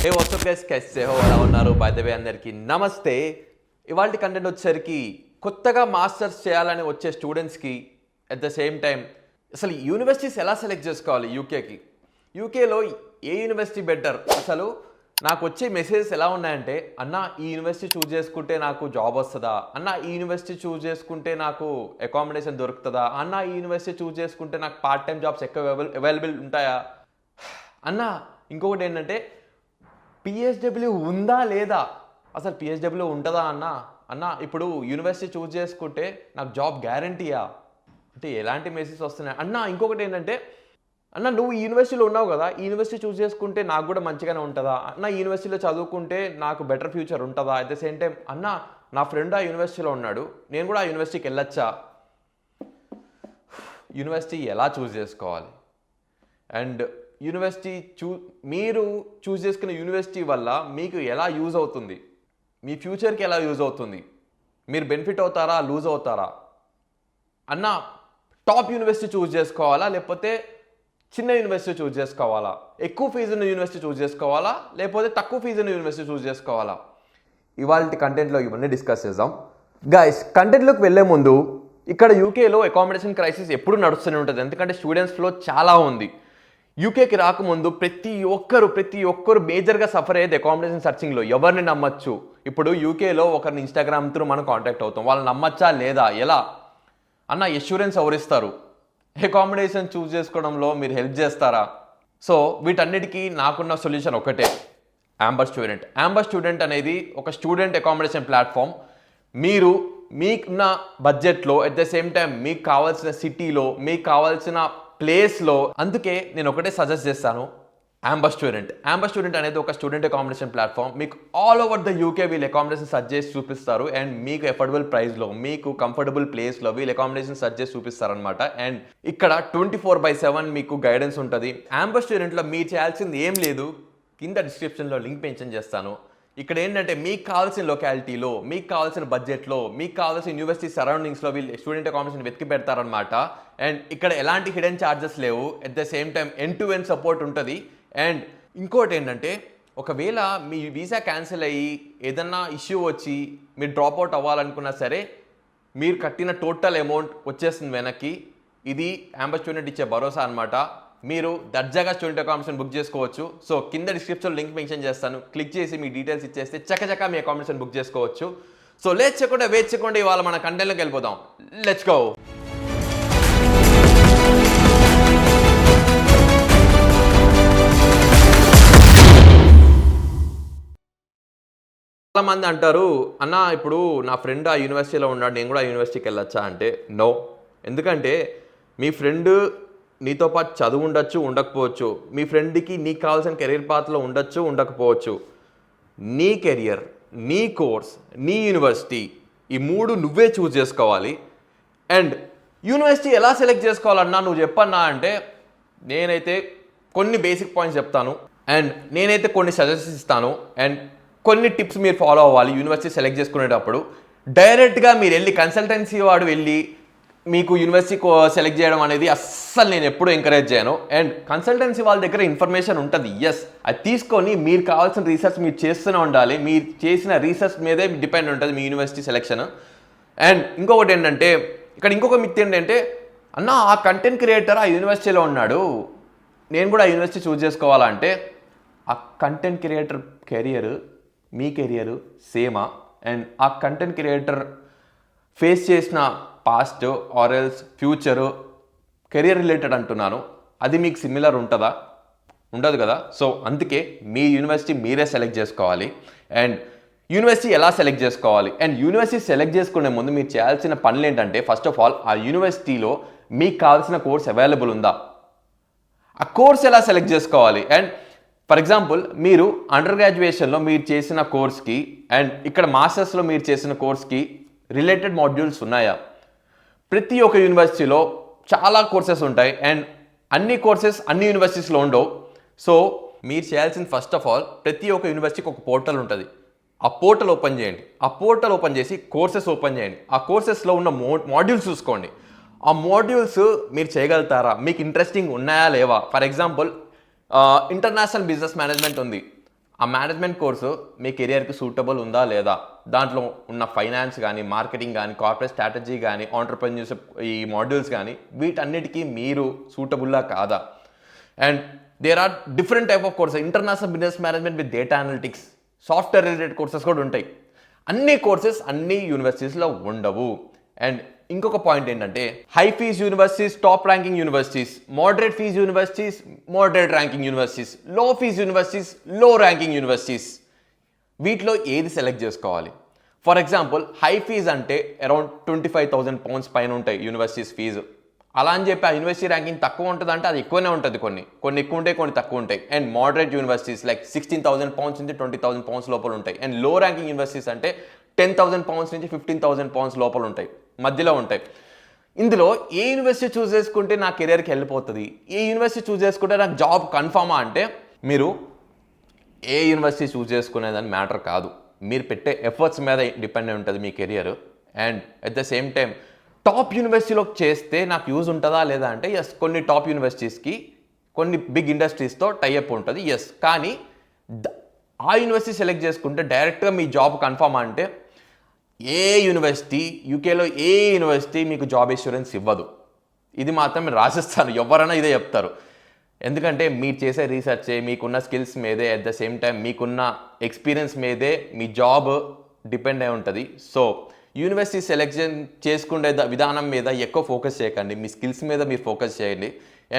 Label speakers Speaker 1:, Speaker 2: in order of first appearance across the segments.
Speaker 1: హే WhatsApp guys कैसे हो ఎలా ఉన్నారు బై ద వే అందరికీ నమస్తే ఇవాల్టి కంటెంట్ వచ్చేసరికి కొత్తగా మాస్టర్స్ చేయాలని వచ్చే స్టూడెంట్స్కి అట్ ద సేమ్ టైం అసలు యూనివర్సిటీస్ ఎలా సెలెక్ట్ చేసుకోవాలి యూకేలో ఏ యూనివర్సిటీ బెటర్ అసలు నాకు వచ్చే మెసేజెస్ ఎలా ఉన్నాయంటే అన్న ఈ యూనివర్సిటీ చూస్ చేసుకుంటే నాకు జాబ్ వస్తుందా అన్న ఈ యూనివర్సిటీ చూస్ చేసుకుంటే నాకు అకామిడేషన్ దొరుకుతుందా అన్న ఈ యూనివర్సిటీ చూస్ చేసుకుంటే నాకు పార్ట్ టైం జాబ్స్ ఎక్కువ అవైలబుల్ ఉంటాయా అన్న ఇంకొకటి ఏంటంటే పిహెచ్డబ్ల్యూ ఉందా లేదా అసలు పిహెచ్డబ్ల్యూ ఉంటుందా అన్న ఇప్పుడు యూనివర్సిటీ చూస్ చేసుకుంటే నాకు జాబ్ గ్యారంటీయా అంటే ఎలాంటి మెసేజెస్ వస్తున్నాయి అన్న ఇంకొకటి ఏంటంటే అన్న నువ్వు ఈ యూనివర్సిటీలో ఉన్నావు కదా ఈ యూనివర్సిటీ చూస్ చేసుకుంటే నాకు కూడా మంచిగానే ఉంటుందా అన్న ఈ యూనివర్సిటీలో చదువుకుంటే నాకు బెటర్ ఫ్యూచర్ ఉంటుందా అట్ ద సేమ్ టైం అన్న నా ఫ్రెండ్ ఆ యూనివర్సిటీలో ఉన్నాడు నేను కూడా ఆ యూనివర్సిటీకి వెళ్ళొచ్చా యూనివర్సిటీ ఎలా చూస్ చేసుకోవాలి అండ్ యూనివర్సిటీ మీరు చూస్ చేసుకున్న యూనివర్సిటీ వల్ల మీకు ఎలా యూజ్ అవుతుంది మీ ఫ్యూచర్కి ఎలా యూజ్ అవుతుంది మీరు బెనిఫిట్ అవుతారా లూజ్ అవుతారా అన్న టాప్ యూనివర్సిటీ చూస్ చేసుకోవాలా లేకపోతే చిన్న యూనివర్సిటీ చూస్ చేసుకోవాలా ఎక్కువ ఫీజు ఉన్న యూనివర్సిటీ చూస్ చేసుకోవాలా లేకపోతే తక్కువ ఫీజు ఉన్న యూనివర్సిటీ చూస్ చేసుకోవాలా ఇవాళ కంటెంట్లో ఇవన్నీ డిస్కస్ చేద్దాం గైస్ కంటెంట్లోకి వెళ్ళే ముందు ఇక్కడ యూకేలో అకామిడేషన్ క్రైసిస్ ఎప్పుడు నడుస్తూనే ఉంటుంది ఎందుకంటే స్టూడెంట్స్ ఫ్లో చాలా ఉంది యూకేకి రాకముందు ప్రతి ఒక్కరు మేజర్గా సఫర్ అయ్యేది అకామిడేషన్ సర్చింగ్లో ఎవరిని నమ్మచ్చు ఇప్పుడు యూకేలో ఒకరిని ఇన్స్టాగ్రామ్ త్రూ మనం కాంటాక్ట్ అవుతాం వాళ్ళని నమ్మచ్చా లేదా ఎలా అన్న ఎష్యూరెన్స్ ఎవరిస్తారు అకామిడేషన్ చూస్ చేసుకోవడంలో మీరు హెల్ప్ చేస్తారా సో వీటన్నిటికీ నాకున్న సొల్యూషన్ ఒకటే యాంబర్ స్టూడెంట్ అనేది ఒక స్టూడెంట్ అకామిడేషన్ ప్లాట్ఫామ్ మీరు మీకున్న బడ్జెట్లో అట్ ద సేమ్ టైం మీకు కావాల్సిన సిటీలో మీకు కావాల్సిన ప్లేస్లో అందుకే నేను ఒకటే సజెస్ట్ చేస్తాను యాంబర్ స్టూడెంట్ అనేది ఒక స్టూడెంట్ అకామిడేషన్ ప్లాట్ఫామ్ మీకు ఆల్ ఓవర్ ద యూకే వీళ్ళు అకామిడేషన్ సర్చ్ చేసి చూపిస్తారు అండ్ మీకు ఎఫోర్డబుల్ ప్రైస్లో మీకు కంఫర్టబుల్ ప్లేస్లో వీళ్ళు అకామిడేషన్ సర్చ్ చేసి చూపిస్తారనమాట అండ్ ఇక్కడ 24/7 మీకు గైడెన్స్ ఉంటుంది యాంబర్ స్టూడెంట్లో మీరు చేయాల్సింది ఏం లేదు కింద డిస్క్రిప్షన్లో లింక్ మెన్షన్ చేస్తాను ఇక్కడ ఏంటంటే మీకు కావాల్సిన లొకాలిటీలో మీకు కావాల్సిన బడ్జెట్లో మీకు కావాల్సిన యూనివర్సిటీ సరౌండింగ్స్లో వీళ్ళు స్టూడెంట్ అకామిడేషన్ వెతికి పెడతారనమాట అండ్ ఇక్కడ ఎలాంటి హిడెన్ ఛార్జెస్ లేవు at the same time end to end support ఉంటుంది అండ్ ఇంకోటి ఏంటంటే ఒకవేళ మీ వీసా క్యాన్సిల్ అయ్యి ఏదన్నా ఇష్యూ వచ్చి మీరు డ్రాప్ అవుట్ అవ్వాలనుకున్నా సరే మీరు కట్టిన టోటల్ అమౌంట్ వచ్చేస్తుంది వెనక్కి ఇది యాంబర్ స్టూడెంట్ ఇచ్చే భరోసా అనమాట మీరు దర్జాగా స్టూడెంట్ అకామిడేషన్ బుక్ చేసుకోవచ్చు సో కింద డిస్క్రిప్షన్ లింక్ మెన్షన్ చేస్తాను క్లిక్ చేసి మీ డీటెయిల్స్ ఇచ్చేస్తే చక్కచక్క మీ అకామిడేషన్ బుక్ చేసుకోవచ్చు సో లేట్ చేయకుండా వెయిట్ చేయకుండా ఇవాళ మన కంటెంట్లోకి వెళ్ళిపోదాం లెట్స్ గో చాలా మంది అంటారు అన్న ఇప్పుడు నా ఫ్రెండ్ ఆ యూనివర్సిటీలో ఉన్నాడు నేను కూడా ఆ యూనివర్సిటీకి వెళ్ళొచ్చా అంటే నో ఎందుకంటే మీ ఫ్రెండ్ నీతో పాటు చదువు ఉండొచ్చు ఉండకపోవచ్చు మీ ఫ్రెండ్కి నీకు కావాల్సిన కెరీర్ పాత్లో ఉండొచ్చు ఉండకపోవచ్చు నీ కెరియర్ నీ కోర్స్ నీ యూనివర్సిటీ ఈ మూడు నువ్వే చూస్ చేసుకోవాలి అండ్ యూనివర్సిటీ ఎలా సెలెక్ట్ చేసుకోవాలన్నా నువ్వు చెప్పన్నా అంటే నేనైతే కొన్ని బేసిక్ పాయింట్స్ చెప్తాను అండ్ నేనైతే కొన్ని సజెషన్స్ ఇస్తాను అండ్ కొన్ని టిప్స్ మీరు ఫాలో అవ్వాలి యూనివర్సిటీ సెలెక్ట్ చేసుకునేటప్పుడు డైరెక్ట్గా మీరు వెళ్ళి కన్సల్టెన్సీ వాడు వెళ్ళి మీకు యూనివర్సిటీ సెలెక్ట్ చేయడం అనేది అస్సలు నేను ఎప్పుడూ ఎంకరేజ్ చేయను అండ్ కన్సల్టెన్సీ వాళ్ళ దగ్గర ఇన్ఫర్మేషన్ ఉంటుంది ఎస్ అది తీసుకొని మీరు కావాల్సిన రీసెర్చ్ మీరు చేస్తూనే ఉండాలి మీరు చేసిన రీసెర్చ్ మీదే డిపెండ్ ఉంటుంది మీ యూనివర్సిటీ సెలెక్షన్ అండ్ ఇంకొకటి ఏంటంటే ఇక్కడ ఇంకొక మిత్ ఏంటంటే అన్న ఆ కంటెంట్ క్రియేటర్ ఆ యూనివర్సిటీలో ఉన్నాడు నేను కూడా ఆ యూనివర్సిటీ చూస్ చేసుకోవాలంటే ఆ కంటెంట్ క్రియేటర్ కెరియర్ మీ కెరియర్ సేమా అండ్ ఆ కంటెంట్ క్రియేటర్ ఫేస్ చేసిన పాస్ట్ ఆర్ఎల్స్ ఫ్యూచరు కెరియర్ రిలేటెడ్ అంటున్నాను అది మీకు సిమిలర్ ఉంటుందా ఉండదు కదా సో అందుకే మీ యూనివర్సిటీ మీరే సెలెక్ట్ చేసుకోవాలి అండ్ యూనివర్సిటీ ఎలా సెలెక్ట్ చేసుకోవాలి అండ్ యూనివర్సిటీ సెలెక్ట్ చేసుకునే ముందు మీరు చేయాల్సిన పనులు ఏంటంటే ఫస్ట్ ఆఫ్ ఆల్ ఆ యూనివర్సిటీలో మీకు కావాల్సిన కోర్స్ అవైలబుల్ ఉందా ఆ కోర్స్ ఎలా సెలెక్ట్ చేసుకోవాలి అండ్ ఫర్ ఎగ్జాంపుల్ మీరు అండర్ గ్రాడ్యుయేషన్లో మీరు చేసిన కోర్స్కి అండ్ ఇక్కడ మాస్టర్స్లో మీరు చేసిన కోర్స్కి రిలేటెడ్ మాడ్యూల్స్ ఉన్నాయా ప్రతి ఒక్క యూనివర్సిటీలో చాలా కోర్సెస్ ఉంటాయి అండ్ అన్ని కోర్సెస్ అన్ని యూనివర్సిటీస్లో ఉండవు సో మీరు చేయాల్సింది ఫస్ట్ ఆఫ్ ఆల్ ప్రతి ఒక్క యూనివర్సిటీకి ఒక పోర్టల్ ఉంటుంది ఆ పోర్టల్ ఓపెన్ చేయండి ఆ పోర్టల్ ఓపెన్ చేసి కోర్సెస్ ఓపెన్ చేయండి ఆ కోర్సెస్లో ఉన్న మాడ్యూల్స్ చూసుకోండి ఆ మాడ్యూల్స్ మీరు చేయగలుగుతారా మీకు ఇంట్రెస్టింగ్ ఉన్నాయా లేవా for example international business management ఉంది ఆ మేనేజ్మెంట్ కోర్సు మీ కెరియర్కి సూటబుల్ ఉందా లేదా, దాంట్లో ఉన్న ఫైనాన్స్ కానీ, మార్కెటింగ్ కానీ, కార్పొరేట్ స్ట్రాటజీ కానీ, ఆంటర్‌ప్రెన్యూర్‌షిప్ ఈ మాడ్యూల్స్ కానీ వీటన్నిటికీ మీరు సూటబుల్లా కాదా? And there are different type of courses. International business management with data analytics, software related courses కూడా ఉంటాయి. అన్ని కోర్సెస్ అన్ని యూనివర్సిటీస్లో ఉండవు. అండ్ ఇంకొక పాయింట్ ఏంటంటే, high fees universities, top ranking universities, moderate fees universities, moderate ranking universities, low fees universities, low ranking universities, వీటిలో ఏది select చేసుకోవాలి? ఫర్ ఎగ్జాంపుల్, హై ఫీజ్ అంటే అరౌండ్ 25,000 pounds పైన ఉంటాయి యూనివర్సిటీస్ ఫీజు. అలా అని చెప్పి ఆ యూనివర్సిటీ ర్యాంకింగ్ తక్కువ ఉంటుంది అంటే అది ఎక్కువనే ఉంటుంది. కొన్ని ఎక్కువ ఉంటాయి, కొన్ని తక్కువ ఉంటాయి. And moderate universities like 16,000 pounds నుంచి 20,000 pounds లోపల ఉంటాయి. అండ్ లో ర్యాంకింగ్ యూనివర్సిటీస్ అంటే 10,000 pounds నుంచి 15,000 pounds లోపల ఉంటాయి, మధ్యలో ఉంటాయి. ఇందులో ఏ యూనివర్సిటీ చూస్ చేసుకుంటే నా కెరియర్కి వెళ్ళిపోతుంది, ఏ యూనివర్సిటీ చూస్ చేసుకుంటే నాకు జాబ్ కన్ఫర్మా అంటే, మీరు ఏ యూనివర్సిటీ చూస్ చేసుకునేదని మ్యాటర్ కాదు. మీరు పెట్టే ఎఫర్ట్స్ మీద డిపెండ్ అయి ఉంటుంది మీ career. And at the same time top యూనివర్సిటీలో చేస్తే నాకు యూజ్ ఉంటుందా లేదా అంటే, ఎస్, కొన్ని టాప్ యూనివర్సిటీస్కి కొన్ని బిగ్ ఇండస్ట్రీస్తో టైఅప్ ఉంటుంది, ఎస్. కానీ ఆ యూనివర్సిటీ సెలెక్ట్ చేసుకుంటే డైరెక్ట్గా మీ జాబ్ కన్ఫర్మ్ అంటే ఏ యూనివర్సిటీ, యూకేలో ఏ యూనివర్సిటీ మీకు జాబ్ ఇన్సూరెన్స్ ఇవ్వదు. ఇది మాత్రం నేను రాసిస్తాను, ఎవరైనా ఇదే చెప్తారు. ఎందుకంటే మీరు చేసే రీసెర్చే, మీకున్న స్కిల్స్ మీదే, అట్ ద సేమ్ టైం మీకున్న ఎక్స్పీరియన్స్ మీదే మీ జాబ్ డిపెండ్ అయి ఉంటుంది. సో యూనివర్సిటీ సెలెక్షన్ చేసుకునే విధానం మీద ఎక్కువ ఫోకస్ చేయకండి, మీ స్కిల్స్ మీద మీరు ఫోకస్ చేయండి.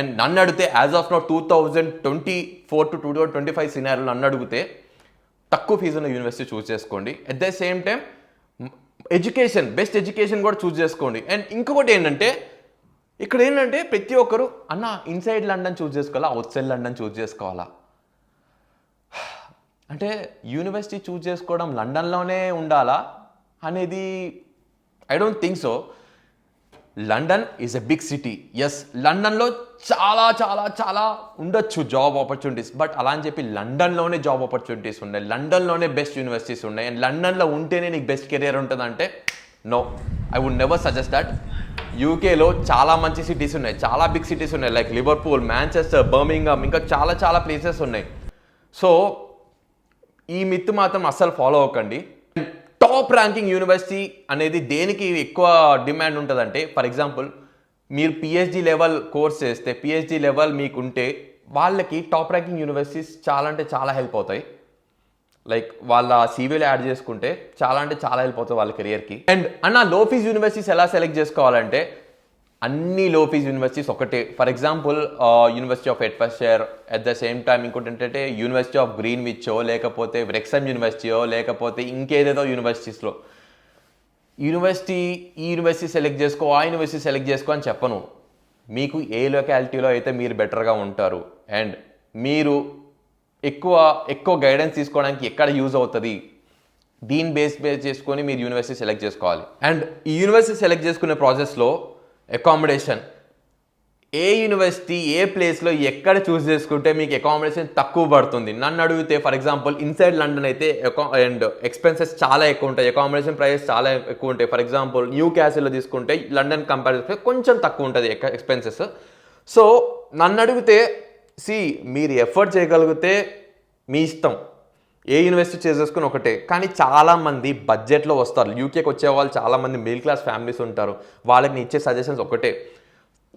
Speaker 1: అండ్ నన్ను అడిగితే యాజ్ ఆఫ్ నౌ 2024 to 2025 సినారియోలో నన్ను అడిగితే తక్కువ ఫీజు ఉన్న యూనివర్సిటీ చూస్ చేసుకోండి. At the same time education, best education కూడా చూస్ చేసుకోండి. అండ్ ఇంకొకటి ఏంటంటే, ఇక్కడ ఏంటంటే ప్రతి ఒక్కరు అన్న ఇన్సైడ్ లండన్ చూస్ చేసుకోవాలా, అవుట్ సైడ్ లండన్ చూస్ చేసుకోవాలా అంటే, యూనివర్సిటీ చూస్ చేసుకోవడం లండన్లోనే ఉండాలా అనేది I don't think so. London is a big city. Yes, లండన్లో చాలా చాలా చాలా ఉండొచ్చు జాబ్ ఆపర్చునిటీస్. బట్ అలా అని చెప్పి లండన్లోనే జాబ్ ఆపర్చునిటీస్ ఉన్నాయి, లండన్లోనే బెస్ట్ యూనివర్సిటీస్ ఉన్నాయి, అండ్ లండన్లో ఉంటేనే నీకు బెస్ట్ కెరియర్ ఉంటుందంటే no, I would never suggest that. యూకేలో చాలా మంచి సిటీస్ ఉన్నాయి, చాలా బిగ్ సిటీస్ ఉన్నాయి, లైక్ లివర్పూల్, మాంచెస్టర్, బర్మింగమ్, ఇంకా చాలా చాలా ప్లేసెస్ ఉన్నాయి. సో ఈ మిత్ మాత్రం అస్సలు ఫాలో అవ్వకండి. టాప్ ర్యాంకింగ్ యూనివర్సిటీ అనేది దేనికి ఎక్కువ డిమాండ్ ఉంటుందంటే, ఫర్ ఎగ్జాంపుల్ మీరు పిహెచ్డి లెవెల్ కోర్స్ చేస్తే, పిహెచ్డి లెవెల్ మీకుంటే వాళ్ళకి టాప్ ర్యాంకింగ్ యూనివర్సిటీస్ చాలా అంటే చాలా హెల్ప్ అవుతాయి. లైక్ వాళ్ళ సీవీలో యాడ్ చేసుకుంటే చాలా అంటే చాలా హెల్ప్ అవుతుంది వాళ్ళ కెరియర్కి. అండ్ అన్న లో ఫీజ్ యూనివర్సిటీస్ ఎలా సెలెక్ట్ చేసుకోవాలంటే, అన్ని లో ఫీజ్ యూనివర్సిటీస్ ఒకటే. For example university of Bedfordshire, at the same time ఇంకోటి ఏంటంటే యూనివర్సిటీ ఆఫ్ గ్రీన్విచో, లేకపోతే వ్రెక్సమ్ యూనివర్సిటీయో, లేకపోతే ఇంకేదేదో యూనివర్సిటీస్లో ఈ యూనివర్సిటీ సెలెక్ట్ చేసుకో, ఆ యూనివర్సిటీ సెలెక్ట్ చేసుకో అని చెప్పను. మీకు ఏ లొకాలిటీలో అయితే మీరు బెటర్గా ఉంటారు అండ్ మీరు ఎక్కువ గైడెన్స్ తీసుకోవడానికి ఎక్కడ యూజ్ అవుతుంది, దీని బేస్ చేసుకొని మీరు యూనివర్సిటీ సెలెక్ట్ చేసుకోవాలి. అండ్ ఈ యూనివర్సిటీ సెలెక్ట్ చేసుకునే ప్రాసెస్లో అకామిడేషన్, ఏ యూనివర్సిటీ ఏ ప్లేస్లో ఎక్కడ చూస్ చేసుకుంటే మీకు అకామిడేషన్ తక్కువ పడుతుంది. నన్ను అడిగితే ఫర్ ఎగ్జాంపుల్ ఇన్సైడ్ లండన్ అయితే అండ్ ఎక్స్పెన్సెస్ చాలా ఎక్కువ ఉంటాయి, అకామిడేషన్ ప్రైసెస్ చాలా ఎక్కువ ఉంటాయి. ఫర్ ఎగ్జాంపుల్ న్యూ క్యాసిల్లో తీసుకుంటే లండన్ కంపేర్ చేస్తే కొంచెం తక్కువ ఉంటుంది ఎక్స్పెన్సెస్. సో నన్ను అడిగితే మీరు ఎఫర్ట్ చేయగలిగితే మీ ఇష్టం, ఏ యూనివర్సిటీ చేసేసుకుని ఒకటే. కానీ చాలామంది బడ్జెట్లో వస్తారు, యూకేకి వచ్చే వాళ్ళు చాలామంది మిడిల్ క్లాస్ ఫ్యామిలీస్ ఉంటారు, వాళ్ళకి నేను ఇచ్చే సజెషన్స్ ఒకటే.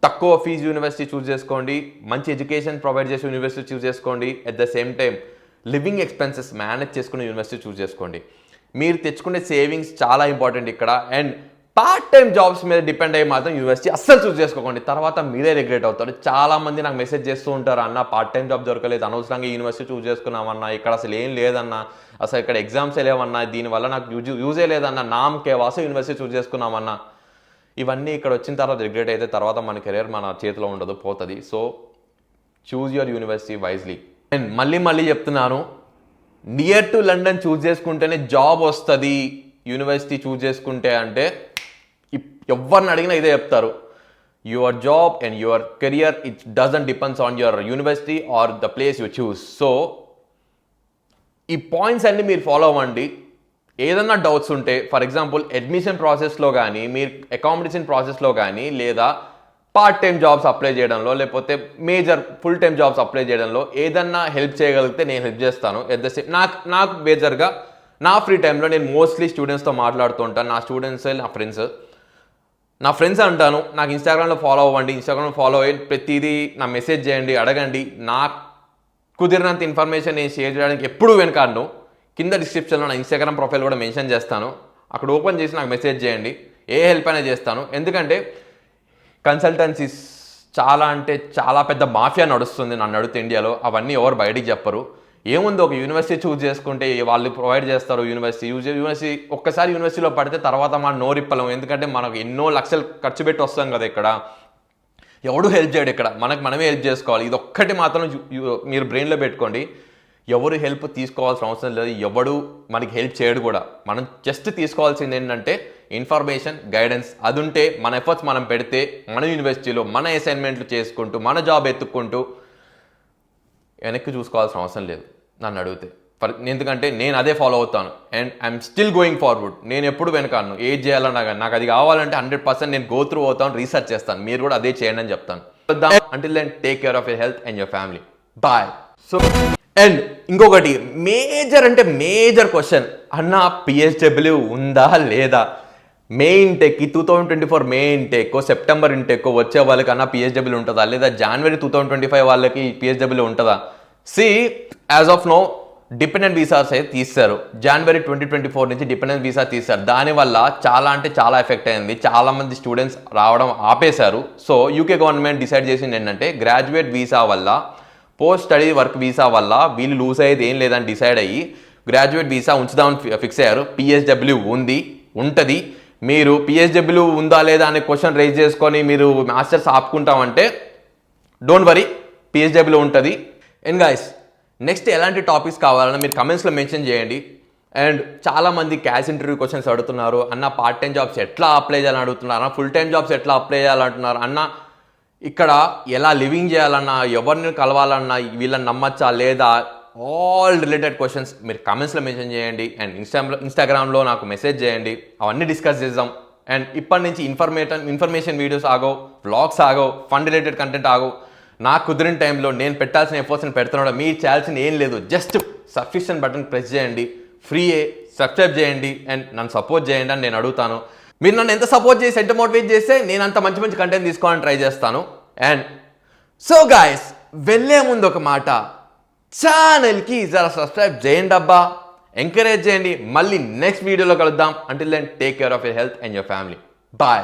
Speaker 1: తక్కువ ఫీజు యూనివర్సిటీ చూస్ చేసుకోండి, మంచి ఎడ్యుకేషన్ ప్రొవైడ్ చేసే యూనివర్సిటీ చూస్ చేసుకోండి, at the same time living expenses manage చేసుకునే యూనివర్సిటీ చూస్ చేసుకోండి. మీరు తెచ్చుకునే సేవింగ్స్ చాలా ఇంపార్టెంట్ ఇక్కడ. అండ్ పార్ట్ టైం జాబ్స్ మీద డిపెండ్ అయ్యి మాత్రం యూనివర్సిటీ అస్సలు చూస్ చేసుకోకండి, తర్వాత మీరే రిగ్రెట్ అవుతారు. చాలామంది నాకు మెసేజ్ చేస్తూ ఉంటారు, అన్న పార్ట్ టైం జాబ్ దొరకలేదు, అనవసరంగా యూనివర్సిటీ చూస్ చేసుకున్నామన్నా, ఇక్కడ అసలు ఏం లేదన్నా, అసలు ఇక్కడ ఎగ్జామ్సే లేవన్నా, దీనివల్ల నాకు యూజే లేదన్నా, నామ్కే వాస యూనివర్సిటీ చూస్ చేసుకున్నామన్నా. ఇవన్నీ ఇక్కడ వచ్చిన తర్వాత రిగ్రెట్ అయితే తర్వాత మన కెరీర్ మన చేతిలో ఉండదు, పోతుంది. So choose your university wisely. And మళ్ళీ చెప్తున్నాను, నియర్ టు లండన్ చూస్ చేసుకుంటేనే జాబ్ వస్తుంది యూనివర్సిటీ చూస్ చేసుకుంటే అంటే ఎవరిని అడిగినా ఇదే చెప్తారు. Your job and your career it doesn't depends on your university or the place you choose. So ఈ పాయింట్స్ అన్ని మీరు ఫాలో అవ్వండి. ఏదన్నా డౌట్స్ ఉంటే, ఫర్ ఎగ్జాంపుల్ అడ్మిషన్ ప్రాసెస్లో కానీ, మీరు అకామిడేషన్ ప్రాసెస్లో కానీ, లేదా పార్ట్ టైం జాబ్స్ అప్లై చేయడంలో, లేకపోతే major full time jobs apply చేయడంలో ఏదన్నా హెల్ప్ చేయగలిగితే నేను హెల్ప్ చేస్తాను. ఎట్ ద సేమ్ నాకు మేజర్గా నా ఫ్రీ టైంలో నేను మోస్ట్లీ స్టూడెంట్స్తో మాట్లాడుతూ ఉంటాను. నా స్టూడెంట్స్, నా ఫ్రెండ్స్ అంటాను, నాకు ఇన్స్టాగ్రామ్లో ఫాలో అవ్వండి, ఇన్స్టాగ్రామ్లో ఫాలో అయ్యి ప్రతిదీ నా మెసేజ్ చేయండి, అడగండి. నాకు కుదిరినంత ఇన్ఫర్మేషన్ నేను షేర్ చేయడానికి ఎప్పుడూ వెనకాడను. కింద డిస్క్రిప్షన్లో నా ఇన్స్టాగ్రామ్ ప్రొఫైల్ కూడా మెన్షన్ చేస్తాను. అక్కడ ఓపెన్ చేసి నాకు మెసేజ్ చేయండి, ఏ హెల్ప్ అయినా చేస్తాను. ఎందుకంటే కన్సల్టెన్సీస్ చాలా అంటే చాలా పెద్ద మాఫియా నడుస్తుంది నన్ను అడిగితే ఇండియాలో. అవన్నీ ఎవరు బయటికి చెప్పరు. ఏముంది, ఒక యూనివర్సిటీ చూస్ చేసుకుంటే వాళ్ళు ప్రొవైడ్ చేస్తారు. యూనివర్సిటీ ఒక్కసారి యూనివర్సిటీలో పడితే తర్వాత మనం నోరిప్పలేం. ఎందుకంటే మనకు ఎన్నో లక్షలు ఖర్చు పెట్టి వస్తాం కదా. ఇక్కడ ఎవడు హెల్ప్ చేయడు, ఇక్కడ మనమే హెల్ప్ చేసుకోవాలి. ఇది ఒక్కటి మాత్రం మీరు బ్రెయిన్లో పెట్టుకోండి. ఎవరు హెల్ప్ తీసుకోవాల్సిన అవసరం లేదు, ఎవడు మనకి హెల్ప్ చేయడు కూడా. మనం జస్ట్ తీసుకోవాల్సింది ఏంటంటే ఇన్ఫర్మేషన్, గైడెన్స్. అది ఉంటే మన ఎఫర్ట్స్ మనం పెడితే మన యూనివర్సిటీలో మన అసైన్మెంట్లు చేసుకుంటూ మన జాబ్ ఎత్తుక్కుంటూ వెనక్కి చూసుకోవాల్సిన అవసరం లేదు నన్ను అడిగితే. ఎందుకంటే నేను అదే ఫాలో అవుతాను and I'm still going forward. నేను ఎప్పుడు వెనకాను, ఏది చేయాలన్నా కానీ నాకు అది కావాలంటే 100% నేను గో త్రూ అవుతాను, రీసెర్చ్ చేస్తాను. మీరు కూడా అదే చేయండి అని చెప్తాను. Until then take care of your health and your family. Bye. So and ఇంకొకటి మేజర్ క్వశ్చన్, అన్న పిహెచ్డబ్ల్యూ ఉందా లేదా? మే ఇంటెక్కి 2024 మే ఇంటెక్, సెప్టెంబర్ ఇంటెక్ వచ్చే వాళ్ళకి అన్న పిహెచ్డబ్ల్యూ ఉంటుందా లేదా? జనవరి 2025 వాళ్ళకి పిహెచ్డబ్ల్యూ ఉంటుందా? As of no dependent visas అయితే తీస్తారు. జనవరి 2024 నుంచి డిపెండెంట్ వీసా తీస్తారు. దానివల్ల చాలా అంటే చాలా ఎఫెక్ట్ అయింది. చాలా మంది స్టూడెంట్స్ రావడం ఆపేశారు. సో యూకే గవర్నమెంట్ డిసైడ్ చేసింది ఏంటంటే గ్రాడ్యుయేట్ వీసా వల్ల, పోస్ట్ స్టడీ వర్క్ వీసా వల్ల వీళ్ళు లూజ్ అయ్యేది ఏం లేదని డిసైడ్ అయ్యి గ్రాడ్యుయేట్ వీసా ఉంచుదామని ఫిక్స్ అయ్యారు. పిహెచ్డబ్ల్యూ ఉంటుంది. మీరు పిహెచ్డబ్ల్యూ ఉందా లేదా అనే క్వశ్చన్ రైజ్ చేసుకొని మీరు మాస్టర్స్ ఆపుకుంటామంటే డోంట్ వరీ, పిహెచ్డబ్ల్యూ ఉంటుంది. అండ్ గైస్, నెక్స్ట్ ఎలాంటి టాపిక్స్ కావాలన్నా మీరు కమెంట్స్లో మెన్షన్ చేయండి. అండ్ చాలామంది క్యాష్ ఇంటర్వ్యూ క్వశ్చన్స్ అడుగుతున్నారు. అన్న పార్ట్ టైం జాబ్స్ ఎట్లా అప్లై చేయాలని అడుగుతున్నారు. అన్న ఫుల్ టైం జాబ్స్ ఎట్లా అప్లై చేయాలంటున్నారు. అన్న ఇక్కడ ఎలా లివింగ్ చేయాలన్నా, ఎవరిని కలవాలన్నా, వీళ్ళని నమ్మచ్చా లేదా, ఆల్ రిలేటెడ్ క్వశ్చన్స్ మీరు కమెంట్స్లో మెన్షన్ చేయండి. అండ్ ఇన్స్టాగ్రామ్లో నాకు మెసేజ్ చేయండి. అవన్నీ డిస్కస్ చేద్దాం. అండ్ ఇప్పటి నుంచి ఇన్ఫర్మేషన్ వీడియోస్ ఆగో, వ్లాగ్స్ ఆగో, ఫన్ రిలేటెడ్ కంటెంట్ ఆగో. నాకు కుదిరిన టైంలో నేను పెట్టాల్సిన ఎఫర్ట్స్ని పెడుతున్నాడు. మీరు చేయాల్సిన ఏం లేదు, జస్ట్ సబ్స్క్రిప్షన్ బటన్ ప్రెస్ చేయండి, ఫ్రీయే, సబ్స్క్రైబ్ చేయండి అండ్ నన్ను సపోర్ట్ చేయండి అని నేను అడుగుతాను. మీరు నన్ను ఎంత సపోర్ట్ చేసి, ఎంత మోటివేట్ చేస్తే నేను అంత మంచి కంటెంట్ తీసుకోవాలని ట్రై చేస్తాను. అండ్ సో గాయస్, వెళ్ళే ముందు ఒక మాట, ఛానల్కి జరా సబ్స్క్రైబ్ చేయండి అబ్బా, ఎంకరేజ్ చేయండి. మళ్ళీ నెక్స్ట్ వీడియోలో కలుద్దాం. Until then take care of your health and your family. Bye.